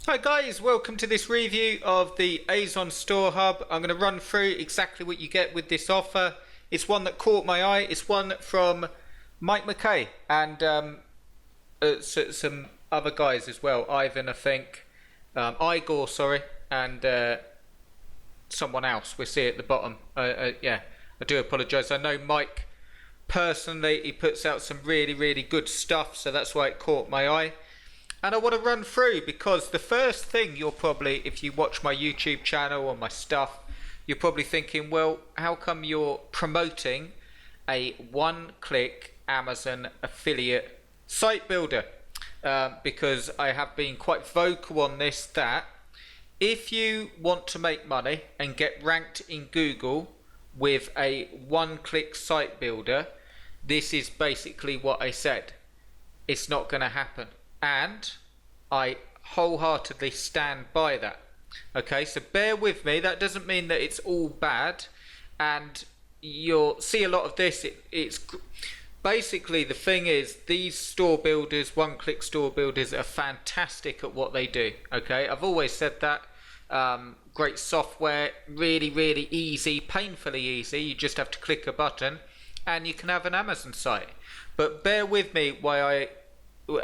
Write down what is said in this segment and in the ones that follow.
Hi guys, welcome to this review of the Azon Store Hub. I'm going to run through exactly what you get with this offer. It's one that caught my eye. It's one from Mike McKay and some other guys as well. Ivan, I think, Igor, sorry, and someone else. We'll see at the bottom. Yeah, I do apologise. I know Mike personally. He puts out some really good stuff, so that's why it caught my eye. And I want to run through, because the first thing you'll probably, if you watch my YouTube channel or my stuff, you're probably thinking, well, how come you're promoting a one-click Amazon affiliate site builder? Because I have been quite vocal on this, that if you want to make money and get ranked in Google with a one-click site builder, this is basically what I said. It's not going to happen. And I wholeheartedly stand by that. Okay, so bear with me. That doesn't mean that it's all bad, and you'll see a lot of this. It's basically, the thing is, these store builders, one-click store builders, are fantastic at what they do. Okay, I've always said that. Great software, really easy, painfully easy. You just have to click a button and you can have an Amazon site. But bear with me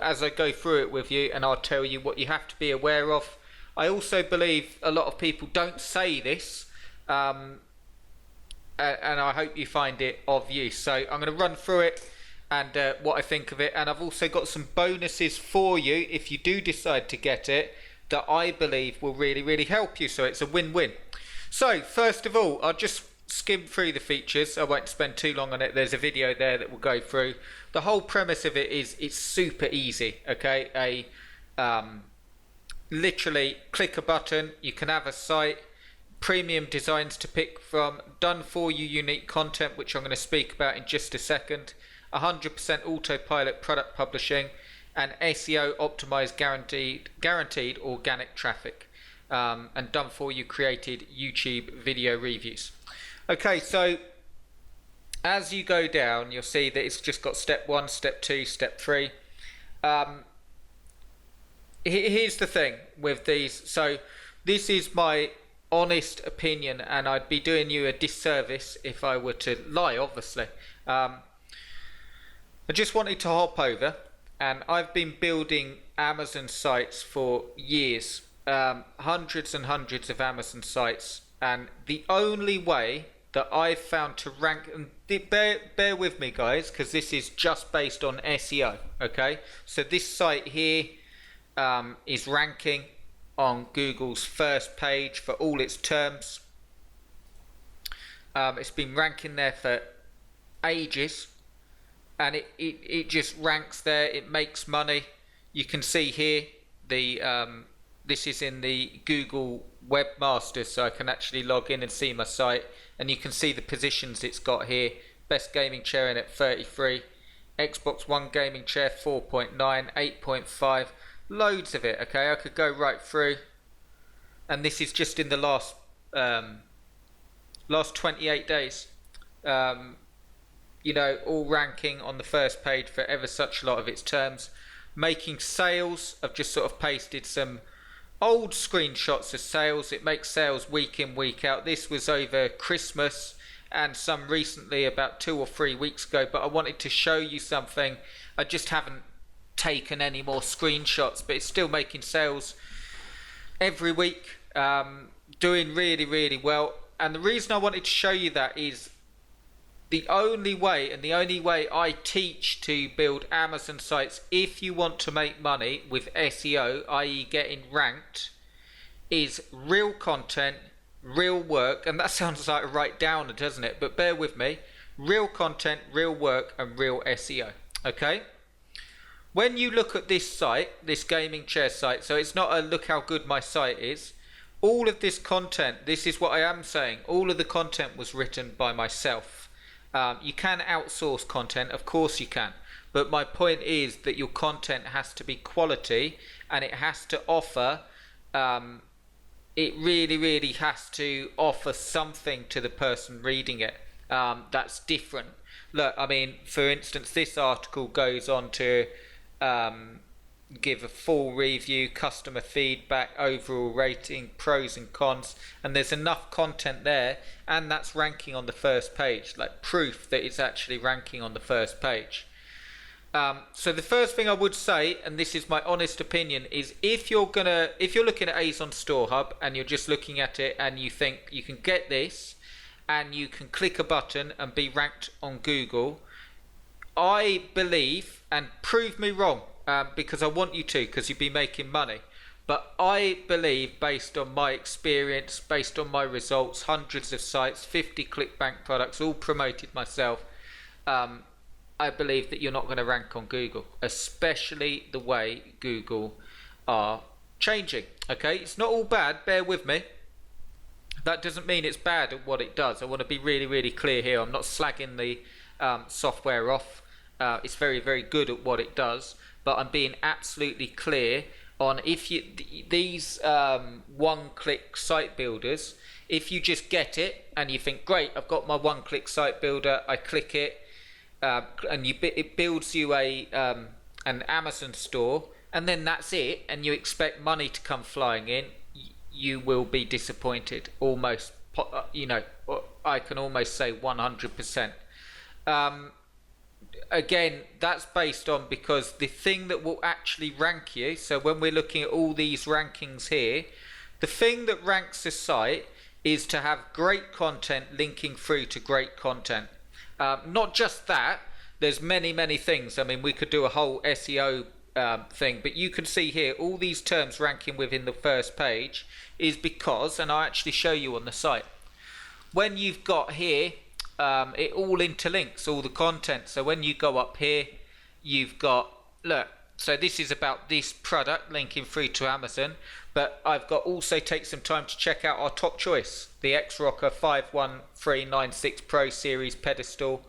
as I go through it with you, and I'll tell you what you have to be aware of. I also believe a lot of people don't say this, and I hope you find it of use. So I'm going to run through it and what I think of it, and I've also got some bonuses for you if you do decide to get it, that I believe will really help you. So it's a win-win. So first of all, I'll just skim through the features. I won't spend too long on it. There's a video there that will go through. The whole premise of it is it's super easy. Okay, literally click a button, you can have a site, premium designs to pick from, done for you unique content, which I'm going to speak about in just a second, 100% autopilot product publishing, and SEO optimized guaranteed organic traffic, and done for you created YouTube video reviews. Okay, so as you go down, you'll see that it's just got step 1, step 2, step 3. Here's the thing with these. So this is my honest opinion, and I'd be doing you a disservice if I were to lie, obviously. I just wanted to hop over, and I've been building Amazon sites for years, hundreds and hundreds of Amazon sites, and the only way that I've found to rank, and bear with me guys, because this is just based on SEO. Okay, so this site here is ranking on Google's first page for all its terms. It's been ranking there for ages, and it just ranks there. It makes money. You can see here this is in the Google Webmasters, so I can actually log in and see my site, and you can see the positions it's got here. Best gaming chair in at 33, Xbox One gaming chair 4.9, 8.5, loads of it. Okay, I could go right through, and this is just in the last 28 days. You know, all ranking on the first page for ever such a lot of its terms. Making sales, I've just sort of pasted some old screenshots of sales. It makes sales week in, week out. This was over Christmas, and some recently about 2 or 3 weeks ago, but I wanted to show you something. I just haven't taken any more screenshots, but it's still making sales every week, doing really well. And the reason I wanted to show you that is the only way I teach to build Amazon sites, if you want to make money with SEO, i.e. getting ranked, is real content, real work. And that sounds like a right downer, doesn't it? But bear with me. Real content, real work, and real SEO. Okay? When you look at this site, this gaming chair site, so it's not a look how good my site is. All of this content, this is what I am saying, all of the content was written by myself. You can outsource content, of course you can, but my point is that your content has to be quality, and it has to offer, it really has to offer something to the person reading it that's different. Look, I mean, for instance, this article goes on to give a full review, customer feedback, overall rating, pros and cons, and there's enough content there, and that's ranking on the first page, like proof that it's actually ranking on the first page. So the first thing I would say, and this is my honest opinion, is if you're looking at Azon Store Hub and you're just looking at it and you think you can get this and you can click a button and be ranked on Google, I believe, and prove me wrong, because I want you to, because you'd be making money, but I believe, based on my experience, based on my results, hundreds of sites, 50 ClickBank products, all promoted myself, I believe that you're not going to rank on Google, especially the way Google are changing. Okay, it's not all bad, bear with me. That doesn't mean it's bad at what it does. I want to be really, really clear here. I'm not slagging the software off. It's very, very good at what it does, but I'm being absolutely clear on these one-click site builders. If you just get it and you think, great, I've got my one-click site builder, I click it, and it builds you an Amazon store, and then that's it, and you expect money to come flying in, you will be disappointed. Almost, I can almost say 100%. Again, that's based on, because the thing that will actually rank you, so when we're looking at all these rankings here, the thing that ranks a site is to have great content linking through to great content. Not just that, there's many things. I mean, we could do a whole SEO thing, but you can see here all these terms ranking within the first page is because, and I'll actually show you on the site, when you've got here, it all interlinks, all the content. So when you go up here, you've got, look, so this is about this product linking through to Amazon, but I've got also take some time to check out our top choice, the X-Rocker 51396 Pro Series pedestal.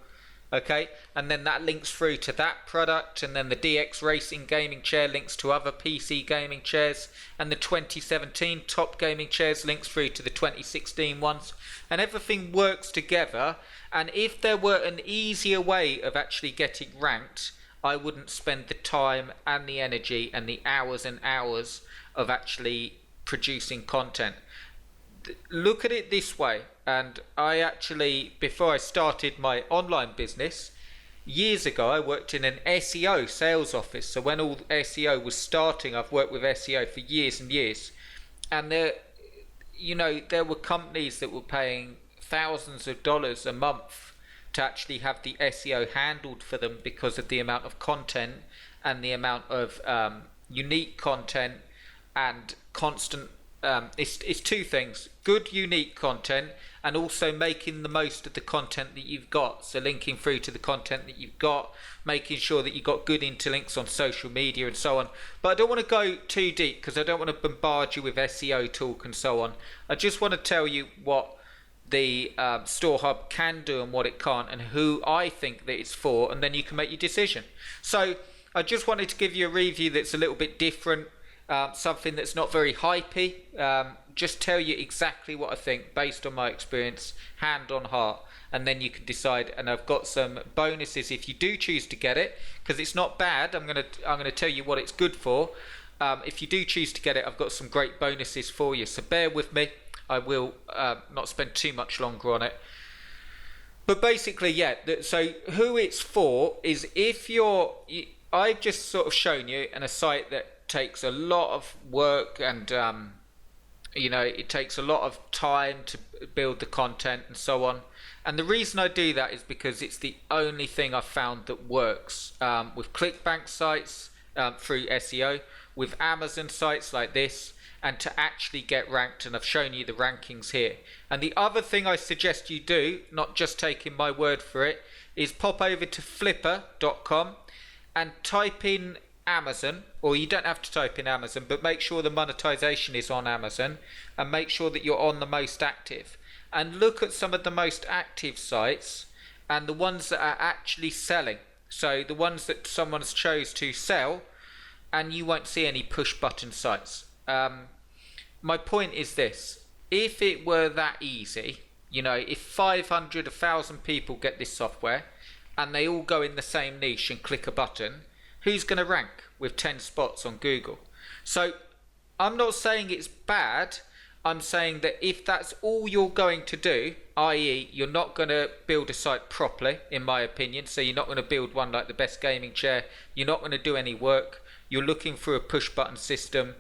Okay, and then that links through to that product, and then the DX Racing gaming chair links to other PC gaming chairs, and the 2017 top gaming chairs links through to the 2016 ones, and everything works together. And if there were an easier way of actually getting ranked, I wouldn't spend the time and the energy and the hours and hours of actually producing content. Look at it this way, and I actually, before I started my online business, years ago, I worked in an SEO sales office. So when all SEO was starting, I've worked with SEO for years and years, and there were companies that were paying thousands of dollars a month to actually have the SEO handled for them because of the amount of content and the amount of unique content and constant. It's two things: good unique content, and also making the most of the content that you've got. So linking through to the content that you've got, making sure that you've got good interlinks on social media and so on. But I don't want to go too deep because I don't want to bombard you with SEO talk and so on. I just want to tell you what the Store Hub can do and what it can't, and who I think that it's for, and then you can make your decision. So I just wanted to give you a review that's a little bit different. Something that's not very hypey, just tell you exactly what I think based on my experience, hand on heart, and then you can decide. And I've got some bonuses if you do choose to get it, because it's not bad. I'm gonna tell you what it's good for. If you do choose to get it, I've got some great bonuses for you, so bear with me. I will not spend too much longer on it. But basically, yeah, so who it's for is if I've just sort of shown you in a site that takes a lot of work, and it takes a lot of time to build the content and so on. And the reason I do that is because it's the only thing I've found that works with ClickBank sites through SEO, with Amazon sites like this, and to actually get ranked. And I've shown you the rankings here. And the other thing I suggest you do, not just taking my word for it, is pop over to flipper.com and type in Amazon, or you don't have to type in Amazon, but make sure the monetization is on Amazon, and make sure that you're on the most active, and look at some of the most active sites and the ones that are actually selling. So the ones that someone's chose to sell, and you won't see any push button sites. My point is this: if it were that easy, if 500, 1,000 people get this software and they all go in the same niche and click a button, who's going to rank? with 10 spots on Google. So I'm not saying it's bad. I'm saying that if that's all you're going to do, i.e. you're not going to build a site properly, in my opinion, so you're not going to build one like the best gaming chair, you're not going to do any work, you're looking for a push button system.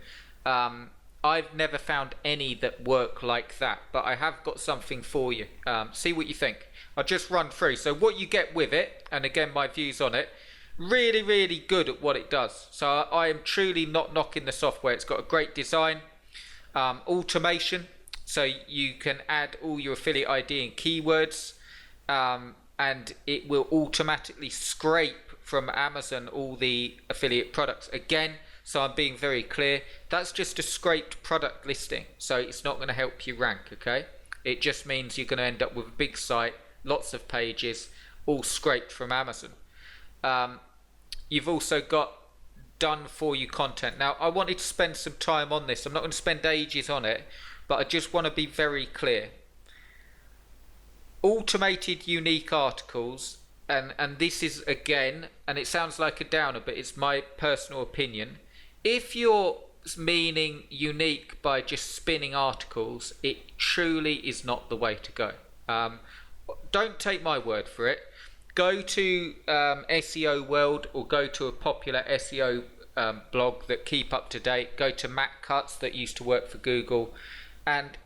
I've never found any that work like that, but I have got something for you. See what you think. I'll just run through. So what you get with it, and again my views on it, really, really good at what it does. So I am truly not knocking the software. It's got a great design. Automation, so you can add all your affiliate ID and keywords, and it will automatically scrape from Amazon all the affiliate products. Again, so I'm being very clear, that's just a scraped product listing, so it's not going to help you rank, okay? It just means you're going to end up with a big site, lots of pages, all scraped from Amazon. You've also got done for you content. Now I wanted to spend some time on this. I'm not going to spend ages on it, but I just want to be very clear. Automated unique articles, and this is again, and it sounds like a downer, but it's my personal opinion. If you're meaning unique by just spinning articles, it truly is not the way to go. Don't take my word for it. Go to SEO World, or go to a popular SEO blog that keep up to date. Go to Matt Cutts that used to work for Google. And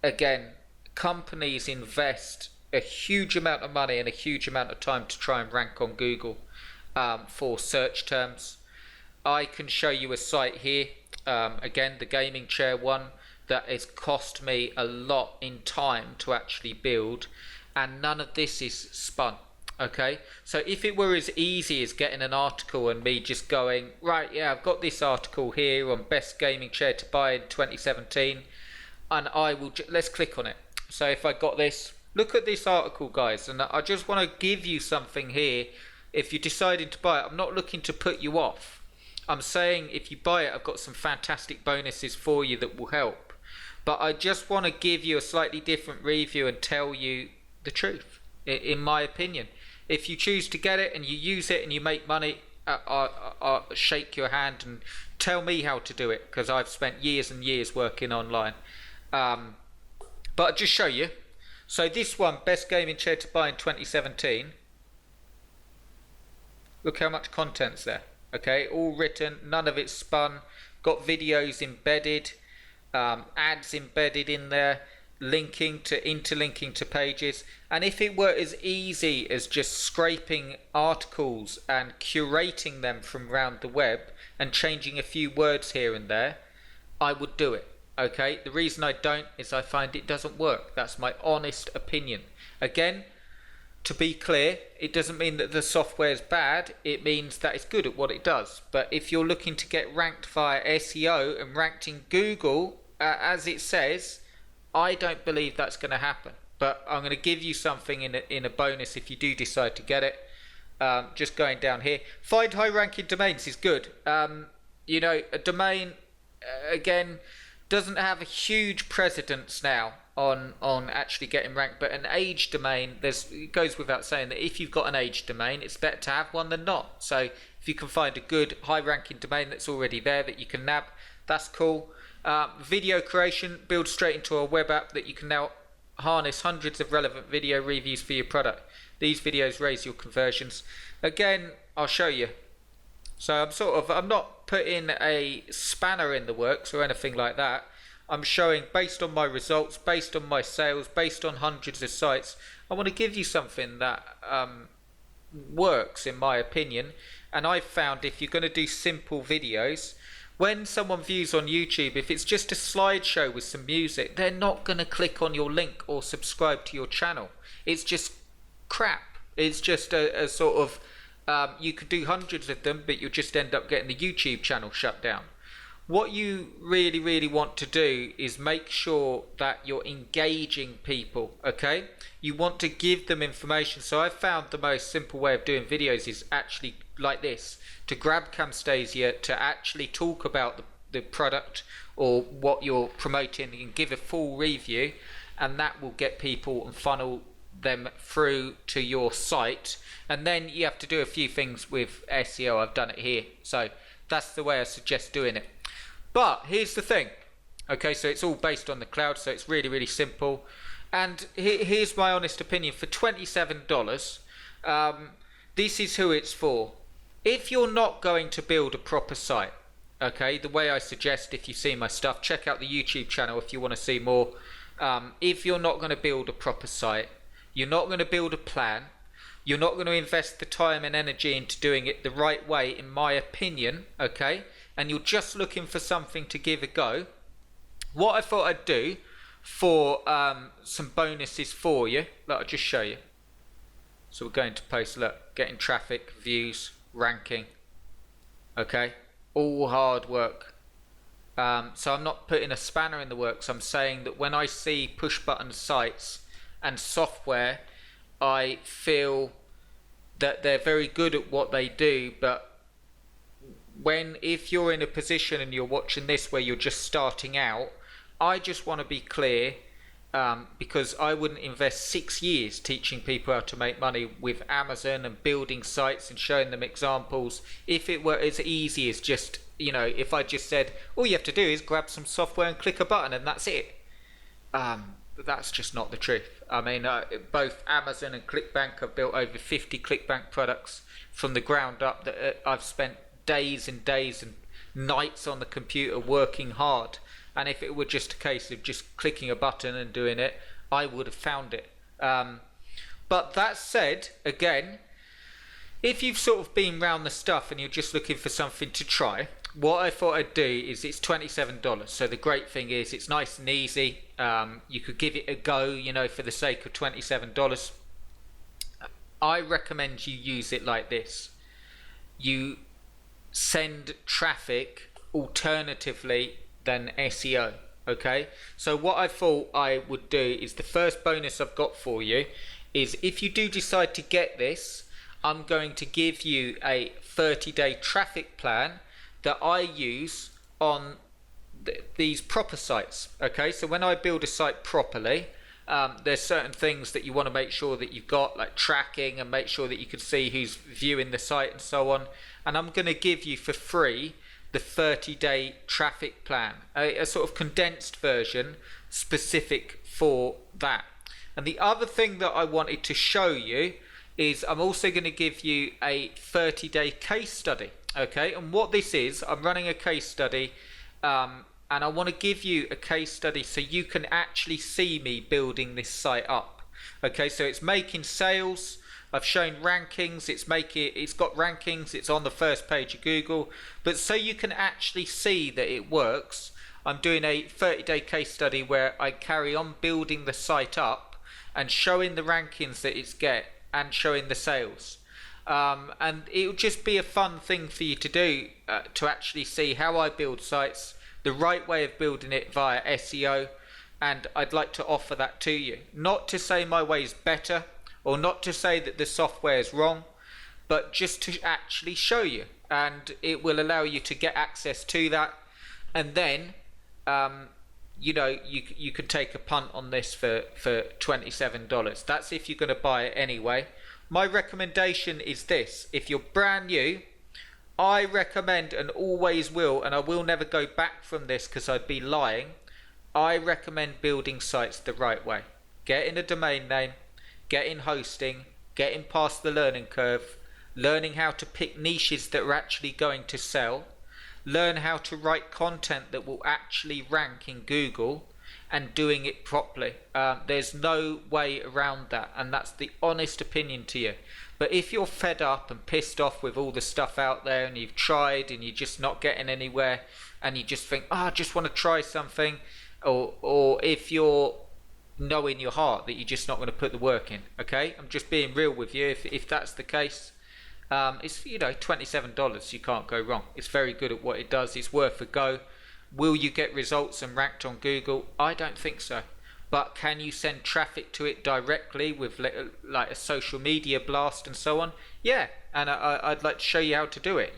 again, companies invest a huge amount of money and a huge amount of time to try and rank on Google for search terms. I can show you a site here, again the gaming chair one, that has cost me a lot in time to actually build, and none of this is spun. Okay, so if it were as easy as getting an article and me just going, right, yeah, I've got this article here on best gaming chair to buy in 2017, and I will let's click on it. So if I got this, look at this article, guys, and I just want to give you something here. If you're deciding to buy it, I'm not looking to put you off. I'm saying if you buy it, I've got some fantastic bonuses for you that will help, but I just want to give you a slightly different review and tell you the truth, in my opinion. If you choose to get it and you use it and you make money, I'll shake your hand and tell me how to do it, because I've spent years and years working online. But I'll just show you. So this one, best gaming chair to buy in 2017. Look how much content's there. Okay, all written, none of it's spun. Got videos embedded, ads embedded in there, interlinking to pages. And if it were as easy as just scraping articles and curating them from around the web and changing a few words here and there, I would do it. Okay, the reason I don't is I find it doesn't work. That's my honest opinion. Again, to be clear, it doesn't mean that the software is bad, it means that it's good at what it does. But if you're looking to get ranked via SEO and ranked in Google, as it says, I don't believe that's going to happen. But I'm going to give you something in a bonus if you do decide to get it. Just going down here. Find high ranking domains is good. You know, a domain, again, doesn't have a huge precedence now on actually getting ranked, but an age domain, it goes without saying that if you've got an age domain, it's better to have one than not. So if you can find a good high ranking domain that's already there that you can nab, that's cool. Video creation, build straight into a web app that you can now harness hundreds of relevant video reviews for your product. These videos raise your conversions. Again, I'll show you. So I'm not putting a spanner in the works or anything like that. I'm showing based on my results, based on my sales, based on hundreds of sites. I want to give you something that works, in my opinion. And I've found if you're going to do simple videos, when someone views on YouTube, if it's just a slideshow with some music, they're not going to click on your link or subscribe to your channel. It's just crap. It's just a sort of, you could do hundreds of them, but you'll just end up getting the YouTube channel shut down. What you really, really want to do is make sure that you're engaging people, okay? You want to give them information. So I've found the most simple way of doing videos is actually like this, to grab Camstasia, to actually talk about the product or what you're promoting and give a full review, and that will get people and funnel them through to your site. And then you have to do a few things with SEO. I've done it here. So that's the way I suggest doing it. But here's the thing. Okay, so it's all based on the cloud, so it's really, really simple. And here's my honest opinion. For $27, this is who it's for. If you're not going to build a proper site, okay, the way I suggest, if you see my stuff, check out the YouTube channel if you want to see more. If you're not going to build a proper site, you're not going to build a plan, you're not going to invest the time and energy into doing it the right way, in my opinion, okay, and you're just looking for something to give a go, what I thought I'd do for some bonuses for you, that I'll just show you. So we're going to post, look, getting traffic, views, ranking, okay, all hard work. So I'm not putting a spanner in the works. I'm saying that when I see push button sites and software, I feel that they're very good at what they do, but if you're in a position and you're watching this where you're just starting out, I just want to be clear, because I wouldn't invest 6 years teaching people how to make money with Amazon and building sites and showing them examples if it were as easy as just, if I just said all you have to do is grab some software and click a button and that's it. But that's just not the truth. I mean, both Amazon and ClickBank have built over 50 ClickBank products from the ground up that I've spent days and days and nights on the computer working hard. And if it were just a case of just clicking a button and doing it, I would have found it. But that said, again, if you've sort of been round the stuff and you're just looking for something to try, what I thought I'd do is it's $27. So the great thing is it's nice and easy. You could give it a go, for the sake of $27. I recommend you use it like this. You send traffic alternatively than SEO. Okay, so what I thought I would do is, the first bonus I've got for you is, if you do decide to get this, I'm going to give you a 30-day traffic plan that I use on these proper sites. Okay, so when I build a site properly, there's certain things that you want to make sure that you've got, like tracking, and make sure that you can see who's viewing the site and so on. And I'm going to give you for free the 30-day traffic plan, a sort of condensed version specific for that. And the other thing that I wanted to show you is I'm also going to give you a 30-day case study. Okay, and what this is, I'm running a case study, and I want to give you a case study so you can actually see me building this site up. Okay, so it's making sales. I've shown rankings, it's got rankings, it's on the first page of Google, but so you can actually see that it works, I'm doing a 30-day case study where I carry on building the site up and showing the rankings that it's get and showing the sales. And it'll just be a fun thing for you to do, to actually see how I build sites, the right way of building it via SEO, and I'd like to offer that to you. Not to say my way is better, or not to say that the software is wrong, but just to actually show you, and it will allow you to get access to that. And then you could take a punt on this for $27. That's if you're going to buy it anyway. My recommendation is this: if you're brand new, I recommend, and always will, and I will never go back from this because I'd be lying, I recommend building sites the right way. Getting a domain name, getting hosting, getting past the learning curve, learning how to pick niches that are actually going to sell, learn how to write content that will actually rank in Google, and doing it properly. There's no way around that, and that's the honest opinion to you. But if you're fed up and pissed off with all the stuff out there, and you've tried and you're just not getting anywhere, and you just think, I just want to try something, or if you're know in your heart that you're just not going to put the work in, okay, I'm just being real with you. If that's the case, it's $27, you can't go wrong. It's very good at what it does. It's worth a go. Will you get results and ranked on Google? I don't think so. But can you send traffic to it directly with like a social media blast and so on? Yeah, and I'd like to show you how to do it.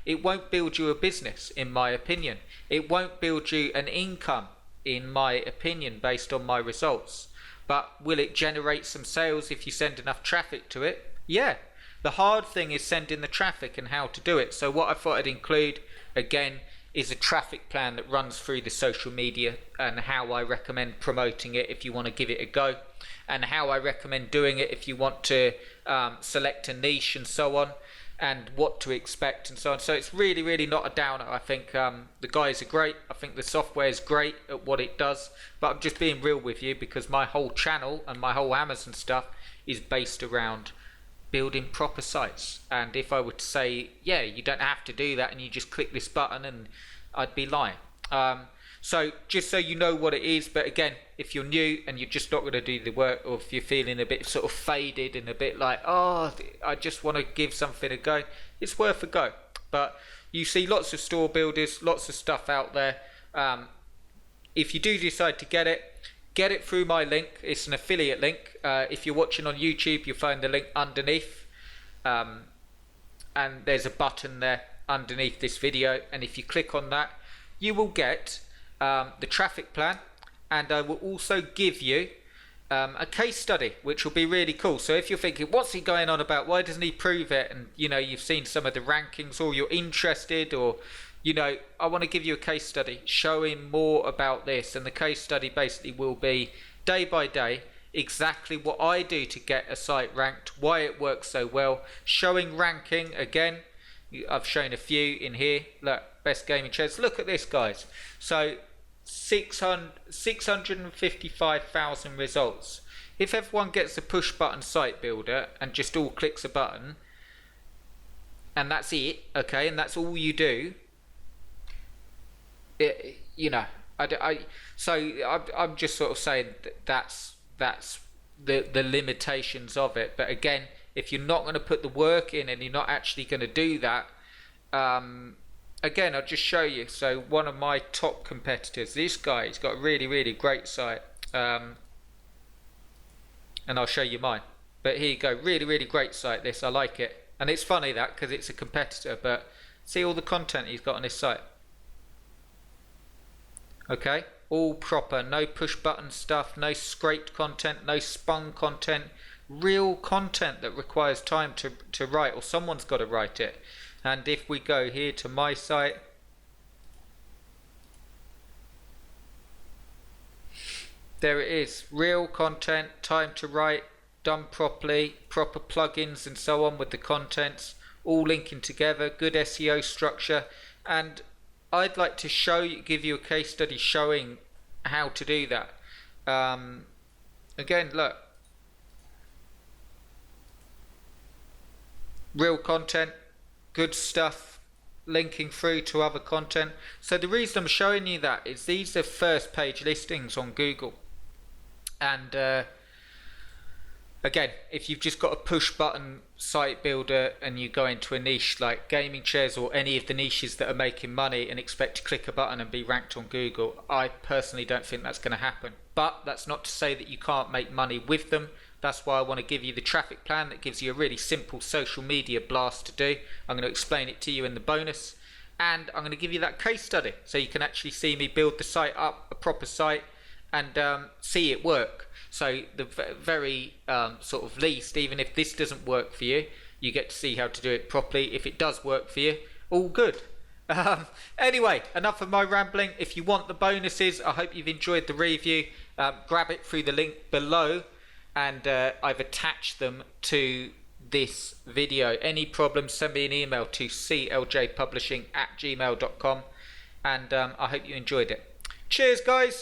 It won't build you a business, in my opinion. It won't build you an income, in my opinion, based on my results. But will it generate some sales if you send enough traffic to it? Yeah. The hard thing is sending the traffic and how to do it. So what I thought I'd include, again, is a traffic plan that runs through the social media and how I recommend promoting it if you want to give it a go, and how I recommend doing it if you want to select a niche and so on, and what to expect and so on. So it's really, really not a downer. I think the guys are great. I think the software is great at what it does, but I'm just being real with you because my whole channel and my whole Amazon stuff is based around building proper sites. And if I were to say, yeah, you don't have to do that and you just click this button, and I'd be lying. So just so you know what it is, but again, if you're new and you're just not going to do the work, or if you're feeling a bit sort of faded and a bit like, oh, I just want to give something a go, it's worth a go. But you see lots of store builders, lots of stuff out there. If you do decide to get it through my link. It's an affiliate link. If you're watching on YouTube, you'll find the link underneath, and there's a button there underneath this video, and if you click on that, you will get the traffic plan, and I will also give you a case study, which will be really cool. So if you're thinking, what's he going on about, why doesn't he prove it, and you know, you've seen some of the rankings, or you're interested, or you know, I want to give you a case study showing more about this. And the case study basically will be day by day exactly what I do to get a site ranked, why it works so well, showing ranking. Again, I've shown a few in here. Look, best gaming chairs. Look at this, guys. So 655,000 results. If everyone gets a push button site builder and just all clicks a button, and that's it, okay, and that's all you do, you know, I'm just sort of saying that's the limitations of it. But again, if you're not going to put the work in and you're not actually going to do that, again, I'll just show you. So one of my top competitors, this guy, he's got a really, really great site, and I'll show you mine. But here you go, really, really great site, this, I like it. And it's funny that, because it's a competitor, but see all the content he's got on his site. Okay, all proper, no push button stuff, no scraped content, no spun content, real content that requires time to write, or someone's got to write it. And if we go here to my site, there it is, real content, time to write, done properly, proper plugins and so on with the contents, all linking together, good SEO structure. And I'd like to give you a case study showing how to do that. Again, look, real content, good stuff, linking through to other content. So the reason I'm showing you that is these are first page listings on Google. And again, if you've just got a push button site builder and you go into a niche like gaming chairs or any of the niches that are making money and expect to click a button and be ranked on Google, I personally don't think that's going to happen. But that's not to say that you can't make money with them. That's why I want to give you the traffic plan that gives you a really simple social media blast to do. I'm going to explain it to you in the bonus, and I'm going to give you that case study so you can actually see me build the site up, a proper site, and see it work. So the very sort of least, even if this doesn't work for you, you get to see how to do it properly. If it does work for you, all good. Anyway, enough of my rambling. If you want the bonuses, I hope you've enjoyed the review. Grab it through the link below, and I've attached them to this video. Any problems, send me an email to cljpublishing@gmail.com, and I hope you enjoyed it. Cheers, guys.